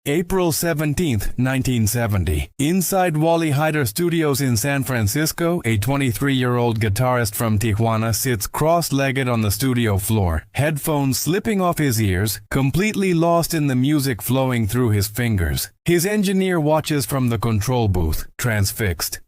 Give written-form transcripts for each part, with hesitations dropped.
April 17, 1970. Inside Wally Heider Studios in San Francisco, a 23-year-old guitarist from Tijuana sits cross-legged on the studio floor, headphones slipping off his ears, completely lost in the music flowing through his fingers. His engineer watches from the control booth, transfixed.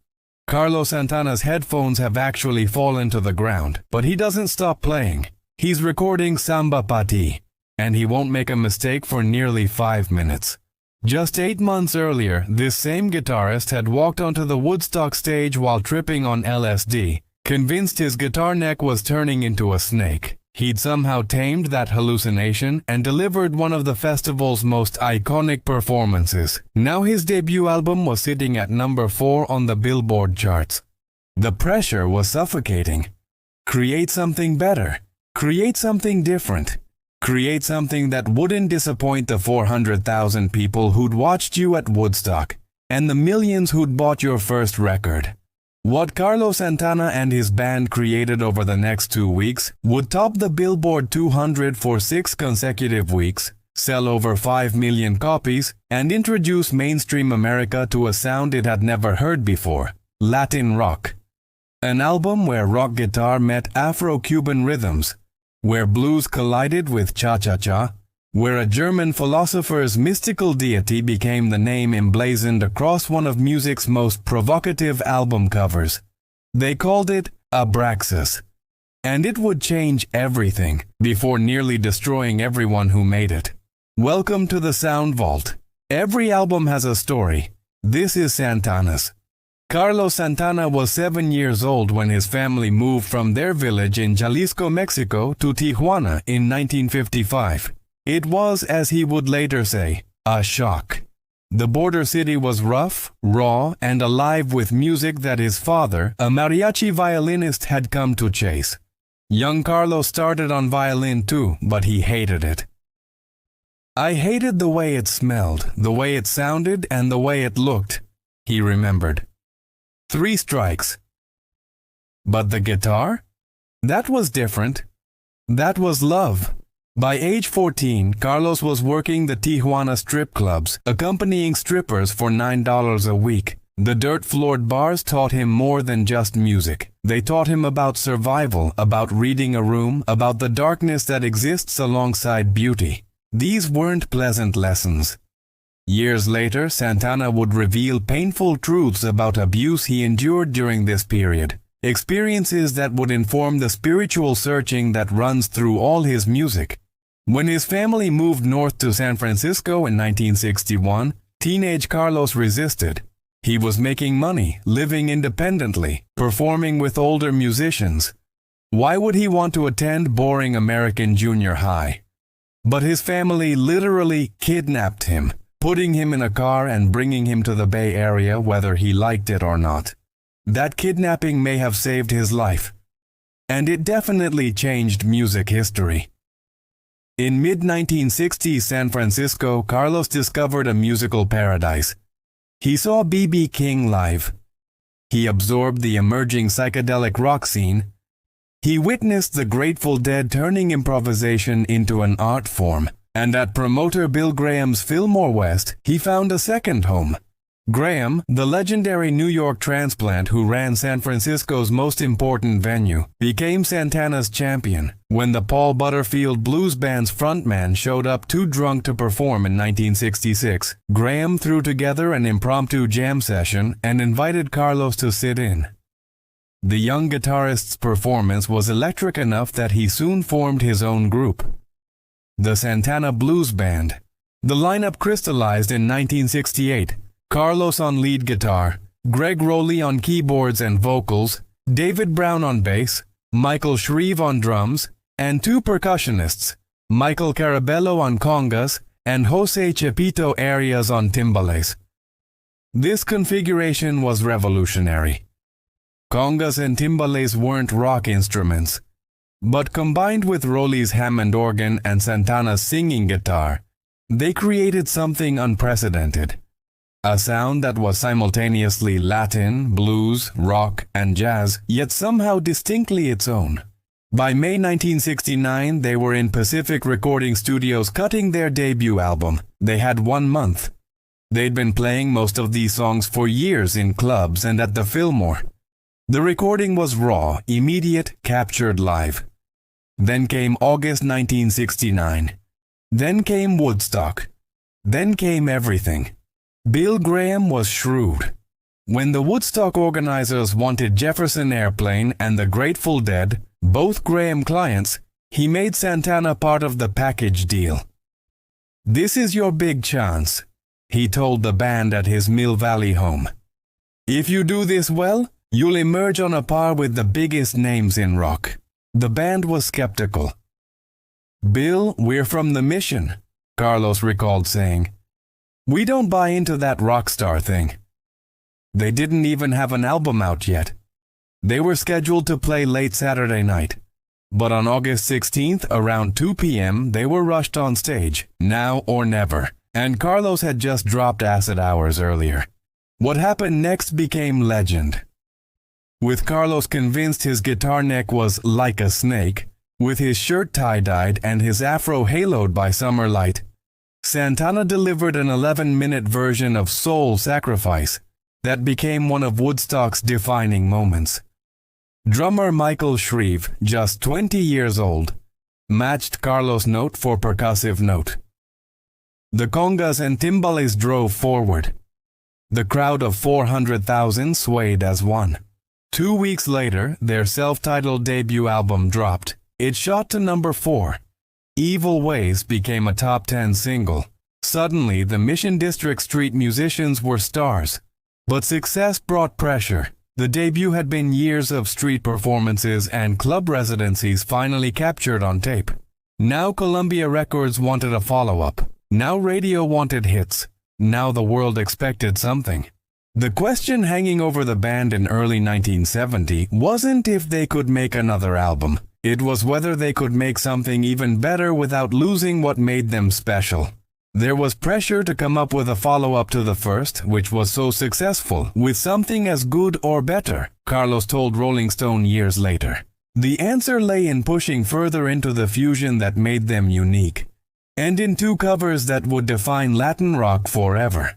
Carlos Santana's headphones have actually fallen to the ground, but he doesn't stop playing. He's recording Samba Pati, and he won't make a mistake for nearly 5 minutes. Just 8 months earlier, this same guitarist had walked onto the Woodstock stage while tripping on LSD, convinced his guitar neck was turning into a snake. He'd somehow tamed that hallucination and delivered one of the festival's most iconic performances. Now his debut album was sitting at number 4 on the Billboard charts. The pressure was suffocating. Create something better. Create something different. Create something that wouldn't disappoint the 400,000 people who'd watched you at Woodstock, and the millions who'd bought your first record. What Carlos Santana and his band created over the next 2 weeks would top the Billboard 200 for 6 consecutive weeks, sell over 5 million copies, and introduce mainstream America to a sound it had never heard before: Latin rock. An album where rock guitar met Afro-Cuban rhythms, where blues collided with cha-cha-cha, where a German philosopher's mystical deity became the name emblazoned across one of music's most provocative album covers. They called it Abraxas, and it would change everything before nearly destroying everyone who made it. Welcome to the Sound Vault. Every album has a story. This is Santana's. Carlos Santana was 7 years old when his family moved from their village in Jalisco, Mexico to Tijuana in 1955. It was, as he would later say, a shock. The border city was rough, raw, and alive with music that his father, a mariachi violinist, had come to chase. Young Carlos started on violin too, but he hated it. "I hated the way it smelled, the way it sounded, and the way it looked," he remembered. 3 strikes. But the guitar? That was different. That was love. By age 14, Carlos was working the Tijuana strip clubs, accompanying strippers for $9 a week. The dirt-floored bars taught him more than just music. They taught him about survival, about reading a room, about the darkness that exists alongside beauty. These weren't pleasant lessons. Years later, Santana would reveal painful truths about abuse he endured during this period, experiences that would inform the spiritual searching that runs through all his music. When his family moved north to San Francisco in 1961, teenage Carlos resisted. He was making money, living independently, performing with older musicians. Why would he want to attend boring American junior high? But his family literally kidnapped him, putting him in a car and bringing him to the Bay Area whether he liked it or not. That kidnapping may have saved his life. And it definitely changed music history. In mid-1960s San Francisco, Carlos discovered a musical paradise. He saw B.B. King live. He absorbed the emerging psychedelic rock scene. He witnessed the Grateful Dead turning improvisation into an art form. And at promoter Bill Graham's Fillmore West, he found a second home. Graham, the legendary New York transplant who ran San Francisco's most important venue, became Santana's champion. When the Paul Butterfield Blues Band's frontman showed up too drunk to perform in 1966, Graham threw together an impromptu jam session and invited Carlos to sit in. The young guitarist's performance was electric enough that he soon formed his own group, the Santana Blues Band. The lineup crystallized in 1968. Carlos on lead guitar, Greg Rowley on keyboards and vocals, David Brown on bass, Michael Shreve on drums, and 2 percussionists, Michael Carabello on congas and Jose Chepito Arias on timbales. This configuration was revolutionary. Congas and timbales weren't rock instruments, but combined with Rowley's Hammond organ and Santana's singing guitar, they created something unprecedented. A sound that was simultaneously Latin, blues, rock, and jazz, yet somehow distinctly its own. By May 1969, they were in Pacific Recording Studios cutting their debut album. They had 1 month. They'd been playing most of these songs for years in clubs and at the Fillmore. The recording was raw, immediate, captured live. Then came August 1969. Then came Woodstock. Then came everything. Bill Graham was shrewd. When the Woodstock organizers wanted Jefferson Airplane and the Grateful Dead, both Graham clients, he made Santana part of the package deal. "This is your big chance," he told the band at his Mill Valley home. "If you do this well, you'll emerge on a par with the biggest names in rock." The band was skeptical. "Bill, we're from the Mission," Carlos recalled saying. "We don't buy into that rock star thing." They didn't even have an album out yet. They were scheduled to play late Saturday night. But on August 16th, around 2 p.m., they were rushed on stage, now or never, and Carlos had just dropped acid hours earlier. What happened next became legend. With Carlos convinced his guitar neck was like a snake, with his shirt tie-dyed and his afro haloed by summer light, Santana delivered an 11-minute version of Soul Sacrifice that became one of Woodstock's defining moments. Drummer Michael Shreve, just 20 years old, matched Carlos' note for percussive note. The congas and timbales drove forward. The crowd of 400,000 swayed as one. 2 weeks later, their self-titled debut album dropped. It shot to number 4. Evil Ways became a top 10 single. Suddenly, the Mission District street musicians were stars. But success brought pressure. The debut had been years of street performances and club residencies finally captured on tape. Now Columbia Records wanted a follow-up. Now radio wanted hits. Now the world expected something. The question hanging over the band in early 1970 wasn't if they could make another album. It was whether they could make something even better without losing what made them special. There was pressure to come up with a follow-up to the first, which was so successful, with something as good or better, Carlos told Rolling Stone years later. The answer lay in pushing further into the fusion that made them unique, and in 2 covers that would define Latin rock forever.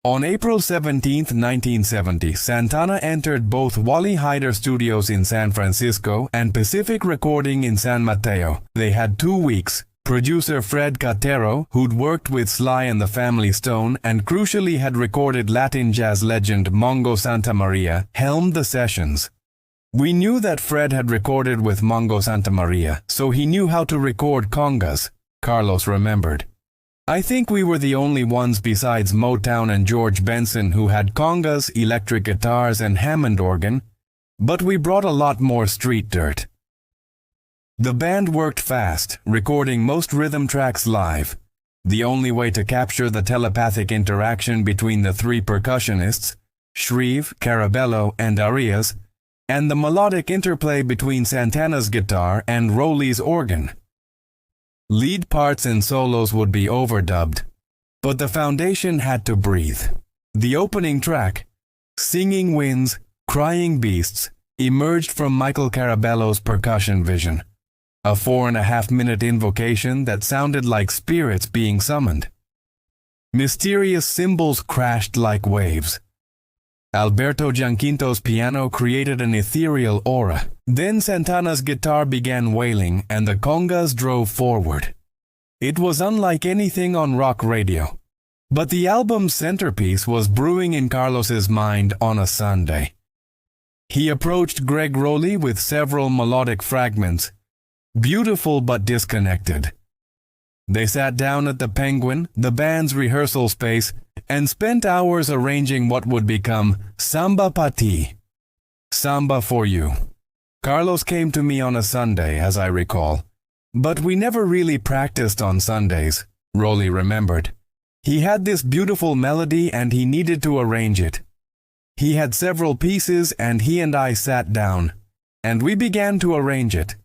On April 17, 1970, Santana entered both Wally Heider Studios in San Francisco and Pacific Recording in San Mateo. They had 2 weeks. Producer Fred Catero, who'd worked with Sly and the Family Stone and crucially had recorded Latin jazz legend Mongo Santamaria, helmed the sessions. "We knew that Fred had recorded with Mongo Santamaria, so he knew how to record congas," Carlos remembered. "I think we were the only ones besides Motown and George Benson who had congas, electric guitars, and Hammond organ, but we brought a lot more street dirt." The band worked fast, recording most rhythm tracks live. The only way to capture the telepathic interaction between the 3 percussionists, Shreve, Carabello, and Arias, and the melodic interplay between Santana's guitar and Rowley's organ. Lead parts and solos would be overdubbed, but the foundation had to breathe. The opening track, Singing Winds, Crying Beasts, emerged from Michael Carabello's percussion vision. A 4.5-minute invocation that sounded like spirits being summoned. Mysterious cymbals crashed like waves. Alberto Gianquinto's piano created an ethereal aura. Then Santana's guitar began wailing and the congas drove forward. It was unlike anything on rock radio. But the album's centerpiece was brewing in Carlos's mind on a Sunday. He approached Greg Rowley with several melodic fragments, beautiful but disconnected. They sat down at the Penguin, the band's rehearsal space, and spent hours arranging what would become Samba Pa Ti, Samba for You. Carlos came to me on a Sunday, as I recall, but we never really practiced on Sundays, Rowley remembered. He had this beautiful melody and he needed to arrange it. He had several pieces and he and I sat down, and we began to arrange it.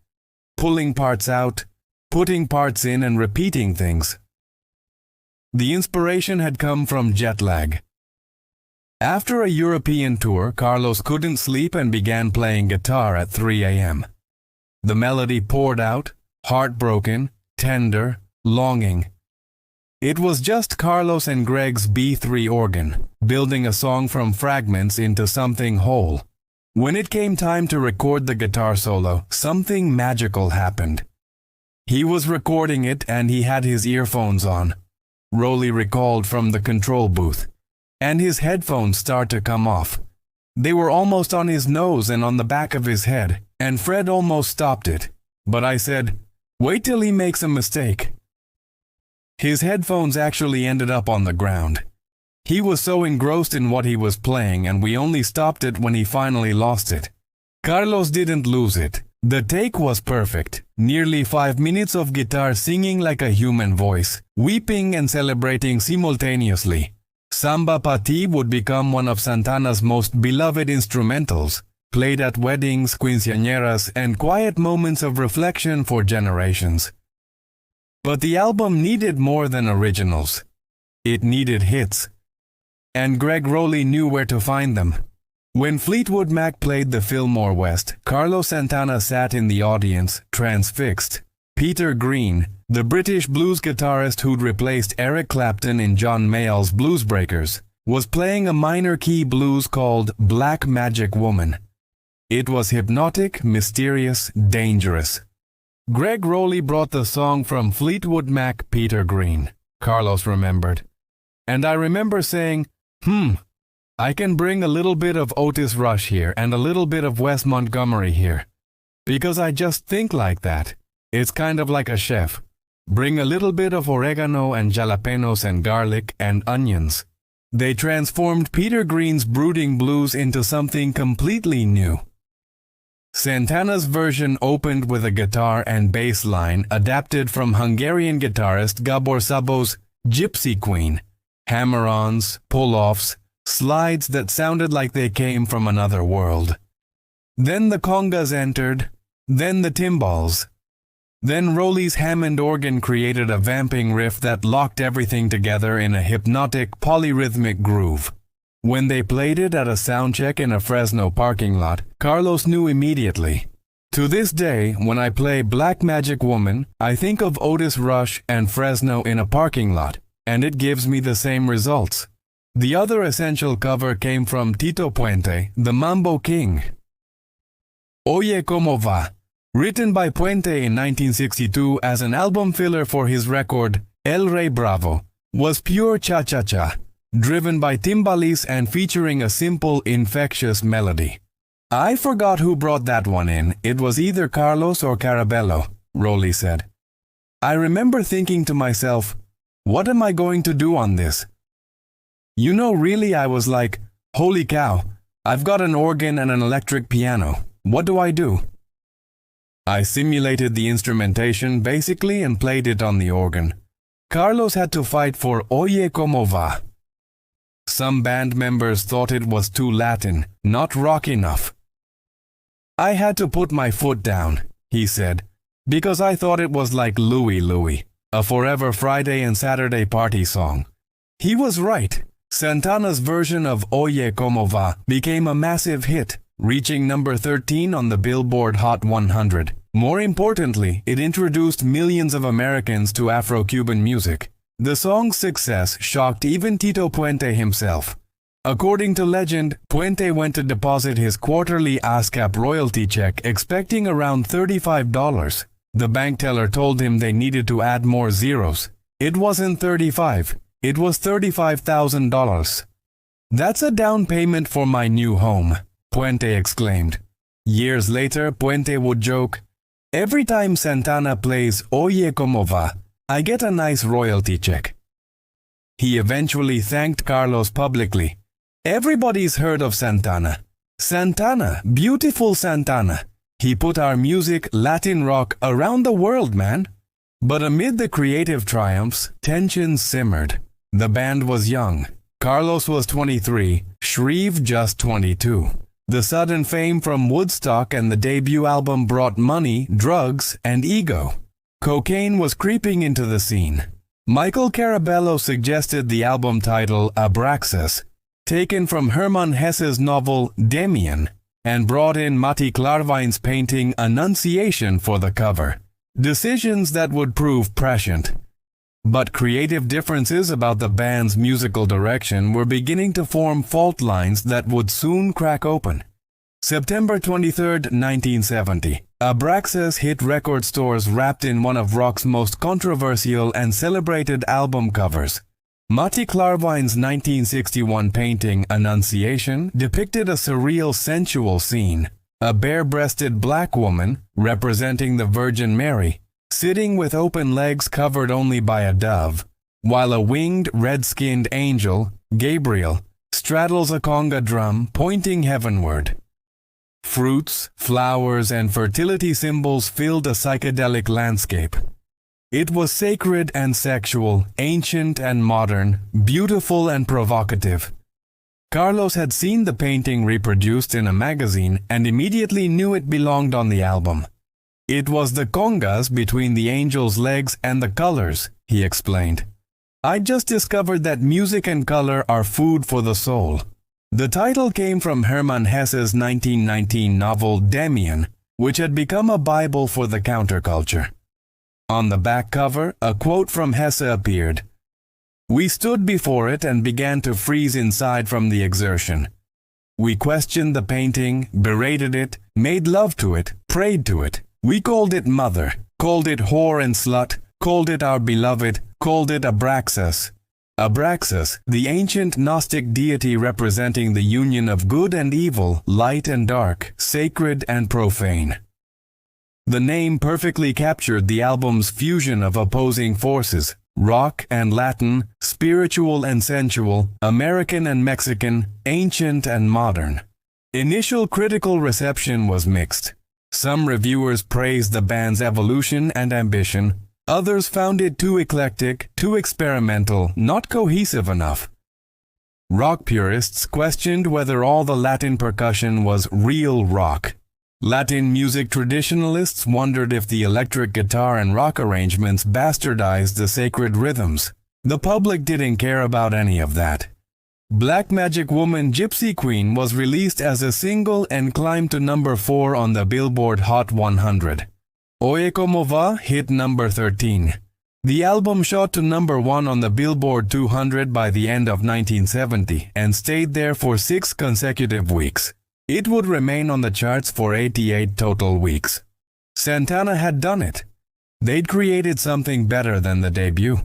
Pulling parts out, putting parts in and repeating things. The inspiration had come from jet lag. After a European tour, Carlos couldn't sleep and began playing guitar at 3 a.m. The melody poured out, heartbroken, tender, longing. It was just Carlos and Greg's B3 organ, building a song from fragments into something whole. When it came time to record the guitar solo, something magical happened. He was recording it and he had his earphones on. Rolly recalled from the control booth. And his headphones start to come off. They were almost on his nose and on the back of his head, and Fred almost stopped it. But I said, "Wait till he makes a mistake." His headphones actually ended up on the ground. He was so engrossed in what he was playing, and we only stopped it when he finally lost it. Carlos didn't lose it. The take was perfect. Nearly 5 minutes of guitar singing like a human voice, weeping and celebrating simultaneously. Samba Pa Ti would become one of Santana's most beloved instrumentals, played at weddings, quinceañeras, and quiet moments of reflection for generations. But the album needed more than originals. It needed hits. And Greg Rowley knew where to find them. When Fleetwood Mac played the Fillmore West, Carlos Santana sat in the audience, transfixed. Peter Green, the British blues guitarist who'd replaced Eric Clapton in John Mayall's Blues Breakers, was playing a minor key blues called Black Magic Woman. It was hypnotic, mysterious, dangerous. Greg Rowley brought the song from Fleetwood Mac, Peter Green, Carlos remembered. And I remember saying, I can bring a little bit of Otis Rush here and a little bit of Wes Montgomery here. Because I just think like that. It's kind of like a chef. Bring a little bit of oregano and jalapenos and garlic and onions. They transformed Peter Green's brooding blues into something completely new. Santana's version opened with a guitar and bass line adapted from Hungarian guitarist Gabor Szabó's Gypsy Queen. Hammer-ons, pull-offs, slides that sounded like they came from another world. Then the congas entered, then the timbales. Then Rowley's Hammond organ created a vamping riff that locked everything together in a hypnotic, polyrhythmic groove. When they played it at a soundcheck in a Fresno parking lot, Carlos knew immediately. To this day, when I play Black Magic Woman, I think of Otis Rush and Fresno in a parking lot, and it gives me the same results. The other essential cover came from Tito Puente, the Mambo King. Oye Como Va, written by Puente in 1962 as an album filler for his record El Rey Bravo, was pure cha-cha-cha, driven by timbales and featuring a simple, infectious melody. I forgot who brought that one in. It was either Carlos or Carabello, Rowley said. I remember thinking to myself, what am I going to do on this? You know, really, I was like, holy cow, I've got an organ and an electric piano. What do I do? I simulated the instrumentation basically and played it on the organ. Carlos had to fight for Oye Como Va. Some band members thought it was too Latin, not rock enough. I had to put my foot down, he said, because I thought it was like Louie Louie, a Forever Friday and Saturday party song. He was right. Santana's version of Oye Como Va became a massive hit, reaching number 13 on the Billboard Hot 100. More importantly, it introduced millions of Americans to Afro-Cuban music. The song's success shocked even Tito Puente himself. According to legend, Puente went to deposit his quarterly ASCAP royalty check expecting around $35. The bank teller told him they needed to add more zeros. It wasn't 35. It was $35,000. That's a down payment for my new home, Puente exclaimed. Years later, Puente would joke, every time Santana plays Oye Como Va, I get a nice royalty check. He eventually thanked Carlos publicly. Everybody's heard of Santana. Santana, beautiful Santana. He put our music, Latin rock, around the world, man. But amid the creative triumphs, tensions simmered. The band was young. Carlos was 23, Shreve just 22. The sudden fame from Woodstock and the debut album brought money, drugs, and ego. Cocaine was creeping into the scene. Michael Carabello suggested the album title Abraxas, taken from Hermann Hesse's novel Demian. and brought in Mati Klarwein's painting Annunciation for the cover. Decisions that would prove prescient. But creative differences about the band's musical direction were beginning to form fault lines that would soon crack open. September 23, 1970. Abraxas hit record stores wrapped in one of rock's most controversial and celebrated album covers. Mati Klarwein's 1961 painting Annunciation depicted a surreal sensual scene. A bare-breasted black woman, representing the Virgin Mary, sitting with open legs covered only by a dove, while a winged, red-skinned angel, Gabriel, straddles a conga drum pointing heavenward. Fruits, flowers, and fertility symbols filled a psychedelic landscape. It was sacred and sexual, ancient and modern, beautiful and provocative. Carlos had seen the painting reproduced in a magazine and immediately knew it belonged on the album. It was the congas between the angel's legs and the colors, he explained. I just discovered that music and color are food for the soul. The title came from Hermann Hesse's 1919 novel Demian, which had become a Bible for the counterculture. On the back cover, a quote from Hesse appeared. We stood before it and began to freeze inside from the exertion. We questioned the painting, berated it, made love to it, prayed to it. We called it mother, called it whore and slut, called it our beloved, called it Abraxas. Abraxas, the ancient Gnostic deity representing the union of good and evil, light and dark, sacred and profane. The name perfectly captured the album's fusion of opposing forces, rock and Latin, spiritual and sensual, American and Mexican, ancient and modern. Initial critical reception was mixed. Some reviewers praised the band's evolution and ambition. Others found it too eclectic, too experimental, not cohesive enough. Rock purists questioned whether all the Latin percussion was real rock. Latin music traditionalists wondered if the electric guitar and rock arrangements bastardized the sacred rhythms. The public didn't care about any of that. Black Magic Woman Gypsy Queen was released as a single and climbed to number 4 on the Billboard Hot 100. Oye Como Va hit number 13. The album shot to number 1 on the Billboard 200 by the end of 1970 and stayed there for 6 consecutive weeks. It would remain on the charts for 88 total weeks. Santana had done it. They'd created something better than the debut.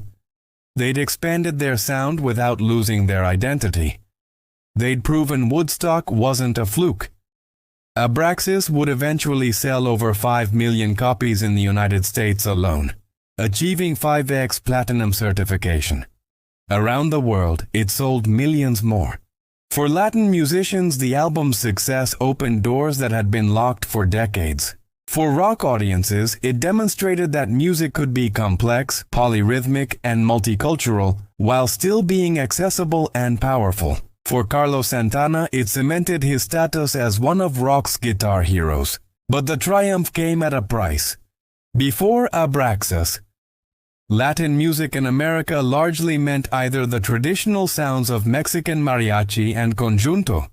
They'd expanded their sound without losing their identity. They'd proven Woodstock wasn't a fluke. Abraxas would eventually sell over 5 million copies in the United States alone, achieving 5x platinum certification. Around the world, it sold millions more. For Latin musicians, the album's success opened doors that had been locked for decades. For rock audiences, it demonstrated that music could be complex, polyrhythmic, and multicultural, while still being accessible and powerful. For Carlos Santana, it cemented his status as one of rock's guitar heroes. But the triumph came at a price. Before Abraxas, Latin music in America largely meant either the traditional sounds of Mexican mariachi and conjunto,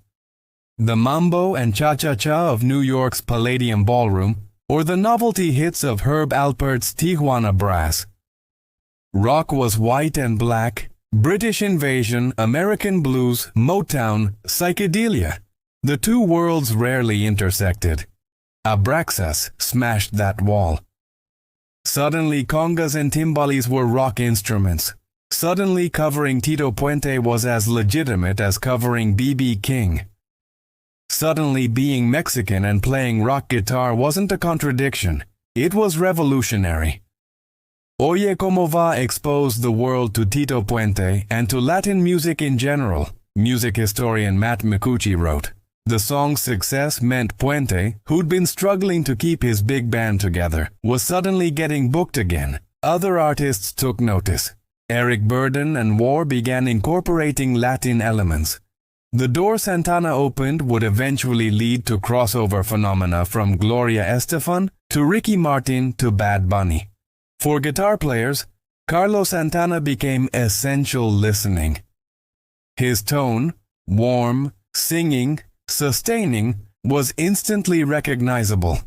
the mambo and cha-cha-cha of New York's Palladium Ballroom, or the novelty hits of Herb Alpert's Tijuana Brass. Rock was white and black, British invasion, American blues, Motown, psychedelia. The two worlds rarely intersected. Abraxas smashed that wall. Suddenly, congas and timbales were rock instruments. Suddenly, covering Tito Puente was as legitimate as covering B.B. King. Suddenly, being Mexican and playing rock guitar wasn't a contradiction. It was revolutionary. Oye Como Va exposed the world to Tito Puente and to Latin music in general, music historian Matt Micucci wrote. The song's success meant Puente, who'd been struggling to keep his big band together, was suddenly getting booked again. Other artists took notice. Eric Burdon and War began incorporating Latin elements. The door Santana opened would eventually lead to crossover phenomena from Gloria Estefan to Ricky Martin to Bad Bunny. For guitar players, Carlos Santana became essential listening. His tone, warm, singing, sustaining, was instantly recognizable.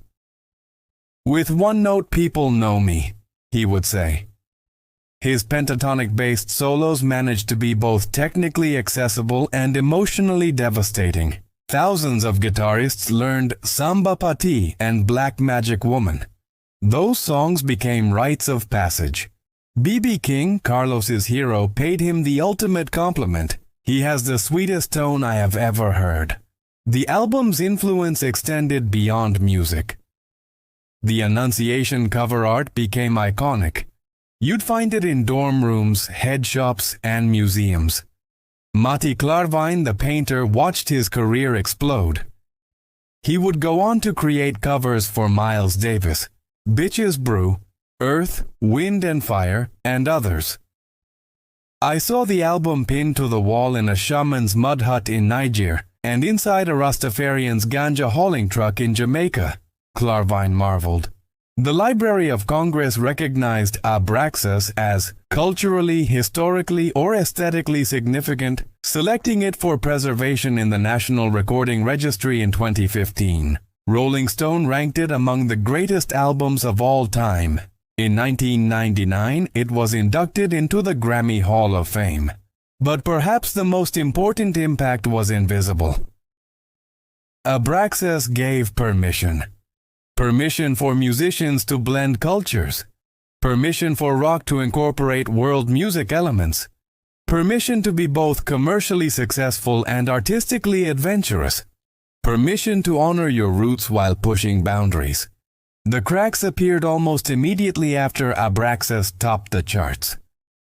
"With one note people know me," he would say. His pentatonic-based solos managed to be both technically accessible and emotionally devastating. Thousands of guitarists learned Samba Pati and Black Magic Woman. Those songs became rites of passage. B.B. King, Carlos's hero, paid him the ultimate compliment. "He has the sweetest tone I have ever heard." The album's influence extended beyond music. The Annunciation cover art became iconic. You'd find it in dorm rooms, head shops, and museums. Mati Klarwein, the painter, watched his career explode. He would go on to create covers for Miles Davis, Bitches Brew, Earth, Wind and Fire, and others. "I saw the album pinned to the wall in a shaman's mud hut in Niger, and inside a Rastafarian's ganja hauling truck in Jamaica," Klarwein marveled. The Library of Congress recognized Abraxas as culturally, historically, or aesthetically significant, selecting it for preservation in the National Recording Registry in 2015. Rolling Stone ranked it among the greatest albums of all time. In 1999, it was inducted into the Grammy Hall of Fame. But perhaps the most important impact was invisible. Abraxas gave permission. Permission for musicians to blend cultures. Permission for rock to incorporate world music elements. Permission to be both commercially successful and artistically adventurous. Permission to honor your roots while pushing boundaries. The cracks appeared almost immediately after Abraxas topped the charts.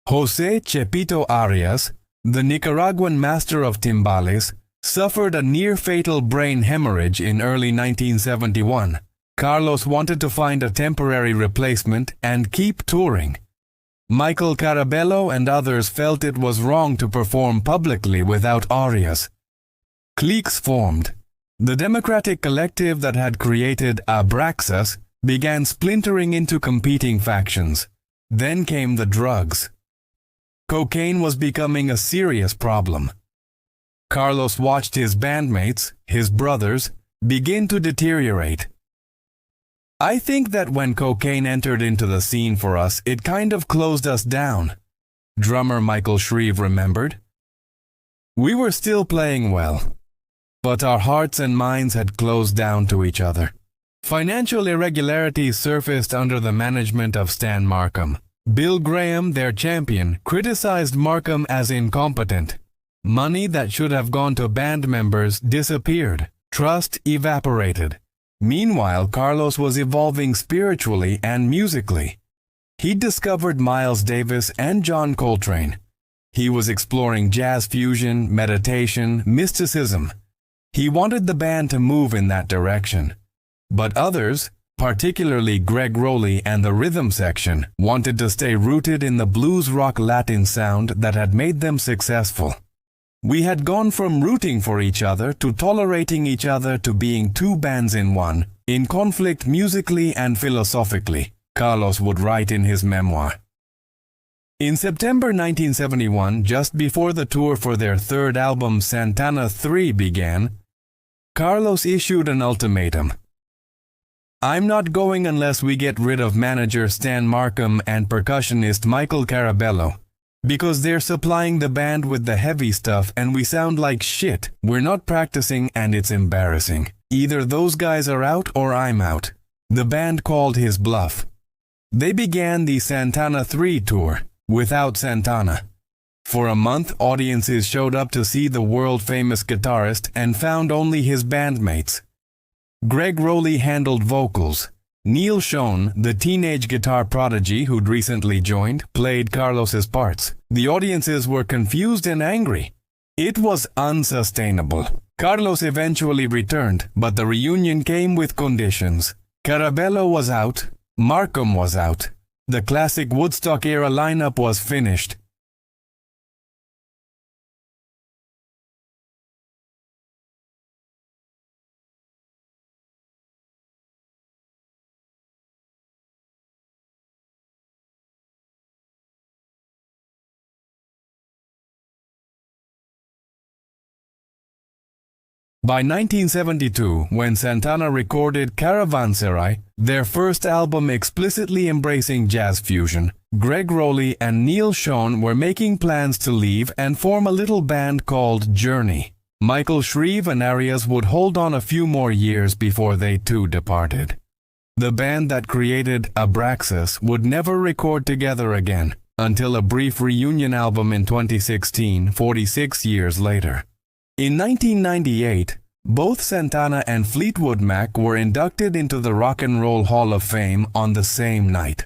José Chepito Arias, the Nicaraguan master of timbales, suffered a near-fatal brain hemorrhage in early 1971. Carlos wanted to find a temporary replacement and keep touring. Michael Carabello and others felt it was wrong to perform publicly without Arias. Cliques formed. The democratic collective that had created Abraxas began splintering into competing factions. Then came the drugs. Cocaine was becoming a serious problem. Carlos watched his bandmates, his brothers, begin to deteriorate. "I think that when cocaine entered into the scene for us, it kind of closed us down," drummer Michael Shreve remembered. "We were still playing well, but our hearts and minds had closed down to each other." Financial irregularities surfaced under the management of Stan Markham. Bill Graham, their champion, criticized Markham as incompetent. Money that should have gone to band members disappeared. Trust evaporated. Meanwhile, Carlos was evolving spiritually and musically. He discovered Miles Davis and John Coltrane. He was exploring jazz fusion, meditation, mysticism. He wanted the band to move in that direction. But others, particularly Greg Rowley and the rhythm section, wanted to stay rooted in the blues rock Latin sound that had made them successful. "We had gone from rooting for each other to tolerating each other to being two bands in one, in conflict musically and philosophically," Carlos would write in his memoir. In September 1971, just before the tour for their third album Santana 3 began, Carlos issued an ultimatum. "I'm not going unless we get rid of manager Stan Markham and percussionist Michael Carabello. Because they're supplying the band with the heavy stuff and we sound like shit. We're not practicing and it's embarrassing. Either those guys are out or I'm out." The band called his bluff. They began the Santana 3 tour, without Santana. For a month, audiences showed up to see the world-famous guitarist and found only his bandmates. Greg Rowley handled vocals. Neil Schon, the teenage guitar prodigy who'd recently joined, played Carlos's parts. The audiences were confused and angry. It was unsustainable. Carlos eventually returned, but the reunion came with conditions. Carabello was out. Markham was out. The classic Woodstock-era lineup was finished. By 1972, when Santana recorded Caravanserai, their first album explicitly embracing jazz fusion, Greg Rowley and Neil Schon were making plans to leave and form a little band called Journey. Michael Shreve and Arias would hold on a few more years before they too departed. The band that created Abraxas would never record together again, until a brief reunion album in 2016, 46 years later. In 1998, both Santana and Fleetwood Mac were inducted into the Rock and Roll Hall of Fame on the same night.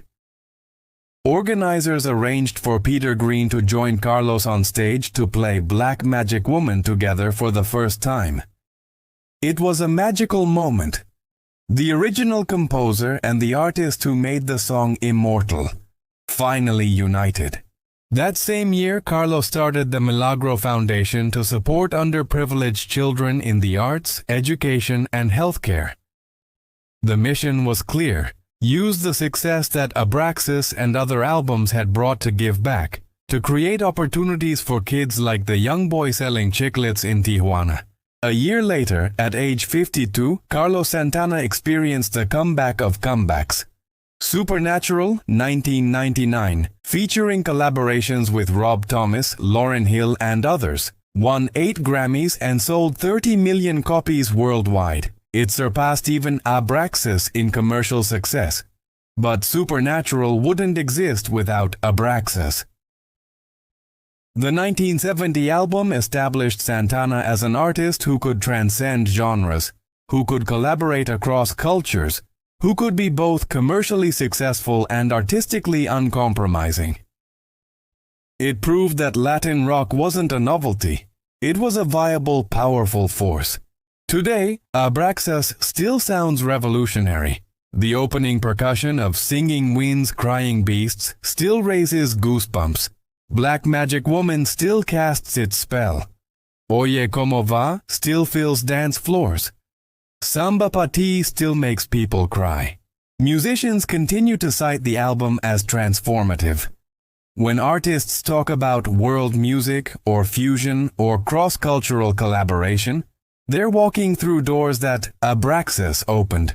Organizers arranged for Peter Green to join Carlos on stage to play Black Magic Woman together for the first time. It was a magical moment. The original composer and the artist who made the song immortal, finally united. That same year, Carlos started the Milagro Foundation to support underprivileged children in the arts, education, and healthcare. The mission was clear: use the success that Abraxas and other albums had brought to give back, to create opportunities for kids like the young boy selling chiclets in Tijuana. A year later, at age 52, Carlos Santana experienced the comeback of comebacks. Supernatural, 1999, featuring collaborations with Rob Thomas, Lauryn Hill, and others, won 8 Grammys and sold 30 million copies worldwide. It surpassed even Abraxas in commercial success. But Supernatural wouldn't exist without Abraxas. The 1970 album established Santana as an artist who could transcend genres, who could collaborate across cultures, who could be both commercially successful and artistically uncompromising. It proved that Latin rock wasn't a novelty. It was a viable, powerful force. Today, Abraxas still sounds revolutionary. The opening percussion of Singing Winds, Crying Beasts still raises goosebumps. Black Magic Woman still casts its spell. Oye Como Va still fills dance floors. Samba Pati still makes people cry. Musicians continue to cite the album as transformative. When artists talk about world music or fusion or cross-cultural collaboration, they're walking through doors that Abraxas opened.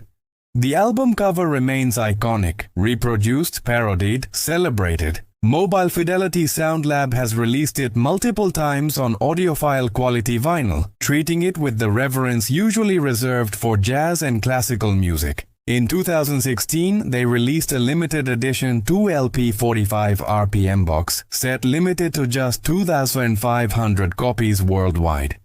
The album cover remains iconic, reproduced, parodied, celebrated. Mobile Fidelity SoundLab has released it multiple times on audiophile quality vinyl, treating it with the reverence usually reserved for jazz and classical music. In 2016, they released a limited edition 2LP 45 RPM box set limited to just 2,500 copies worldwide.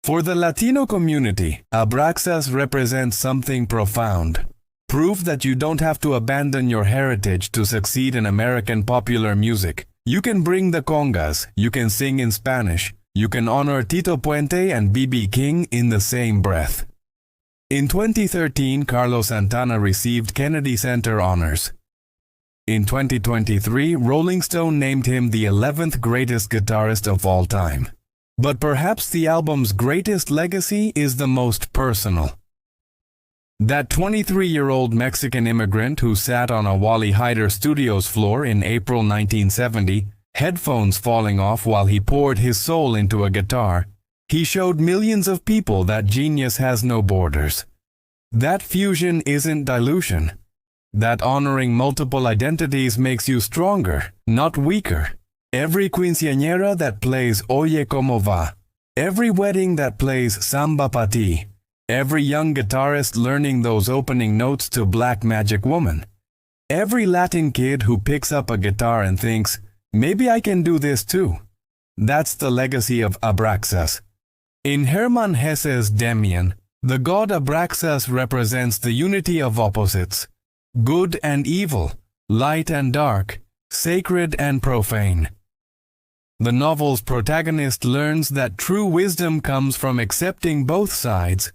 For the Latino community, Abraxas represents something profound. Proof that you don't have to abandon your heritage to succeed in American popular music. You can bring the congas, you can sing in Spanish, you can honor Tito Puente and B.B. King in the same breath. In 2013, Carlos Santana received Kennedy Center honors. In 2023, Rolling Stone named him the 11th greatest guitarist of all time. But perhaps the album's greatest legacy is the most personal. That 23-year-old Mexican immigrant who sat on a Wally Heider Studios floor in April 1970, headphones falling off while he poured his soul into a guitar, he showed millions of people that genius has no borders. That fusion isn't dilution. That honoring multiple identities makes you stronger, not weaker. Every quinceañera that plays Oye Como Va, every wedding that plays Samba Pati, every young guitarist learning those opening notes to Black Magic Woman, every Latin kid who picks up a guitar and thinks, maybe I can do this too. That's the legacy of Abraxas. In Hermann Hesse's Demian, the god Abraxas represents the unity of opposites, good and evil, light and dark, sacred and profane. The novel's protagonist learns that true wisdom comes from accepting both sides,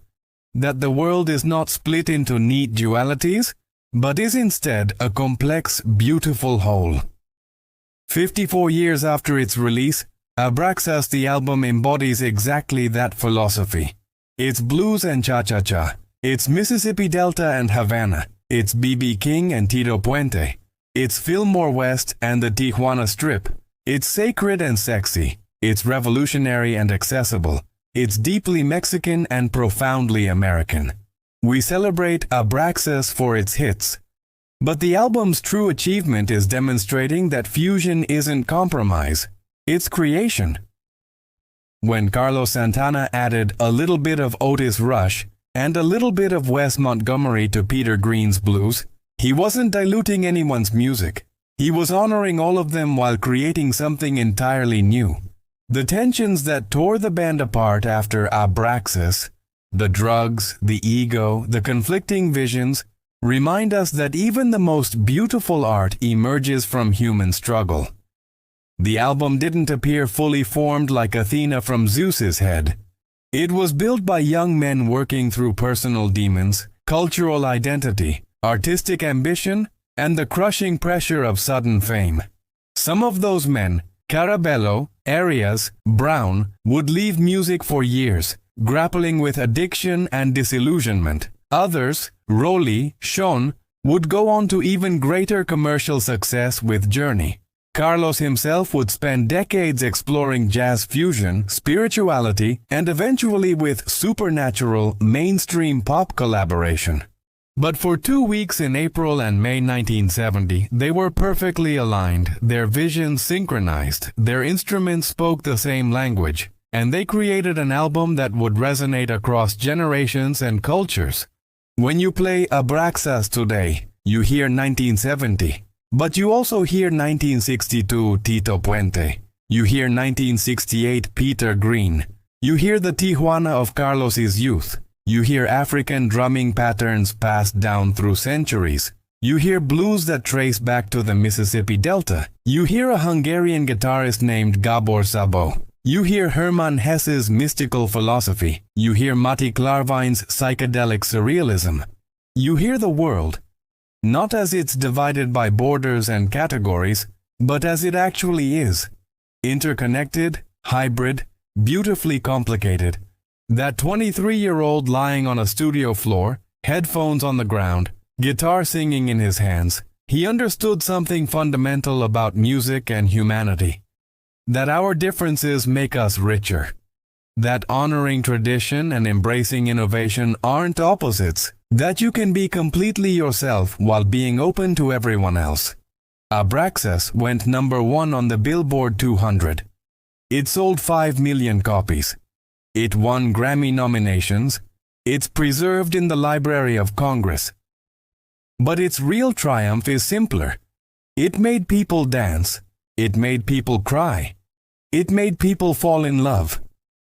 that the world is not split into neat dualities, but is instead a complex, beautiful whole. 54 years after its release, Abraxas the album embodies exactly that philosophy. It's blues and cha-cha-cha. It's Mississippi Delta and Havana. It's B.B. King and Tito Puente. It's Fillmore West and the Tijuana Strip. It's sacred and sexy. It's revolutionary and accessible. It's deeply Mexican and profoundly American. We celebrate Abraxas for its hits. But the album's true achievement is demonstrating that fusion isn't compromise, it's creation. When Carlos Santana added a little bit of Otis Rush and a little bit of Wes Montgomery to Peter Green's blues, he wasn't diluting anyone's music. He was honoring all of them while creating something entirely new. The tensions that tore the band apart after Abraxas, the drugs, the ego, the conflicting visions, remind us that even the most beautiful art emerges from human struggle. The album didn't appear fully formed like Athena from Zeus's head. It was built by young men working through personal demons, cultural identity, artistic ambition, and the crushing pressure of sudden fame. Some of those men, Carabello, Arias, Brown, would leave music for years, grappling with addiction and disillusionment. Others, Rolly, Sean, would go on to even greater commercial success with Journey. Carlos himself would spend decades exploring jazz fusion, spirituality, and eventually with supernatural, mainstream pop collaboration. But for 2 weeks in April and May 1970, they were perfectly aligned, their visions synchronized, their instruments spoke the same language, and they created an album that would resonate across generations and cultures. When you play Abraxas today, you hear 1970. But you also hear 1962 Tito Puente. You hear 1968 Peter Green. You hear the Tijuana of Carlos's youth. You hear African drumming patterns passed down through centuries. You hear blues that trace back to the Mississippi Delta. You hear a Hungarian guitarist named Gabor Szabo. You hear Hermann Hesse's mystical philosophy. You hear Mati Klarwein's psychedelic surrealism. You hear the world, not as it's divided by borders and categories, but as it actually is. Interconnected, hybrid, beautifully complicated. That 23-year-old lying on a studio floor, headphones on the ground, guitar singing in his hands, he understood something fundamental about music and humanity. That our differences make us richer. That honoring tradition and embracing innovation aren't opposites. That you can be completely yourself while being open to everyone else. Abraxas went #1 on the Billboard 200. It sold 5 million copies. It won Grammy nominations. It's preserved in the Library of Congress. But its real triumph is simpler. It made people dance. It made people cry. It made people fall in love.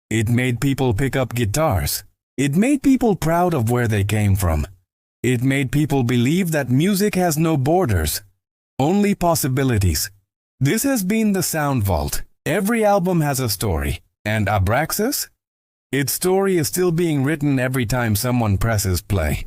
It made people pick up guitars. It made people proud of where they came from. It made people believe that music has no borders, only possibilities. This has been the Sound Vault. Every album has a story. And Abraxas? Its story is still being written every time someone presses play.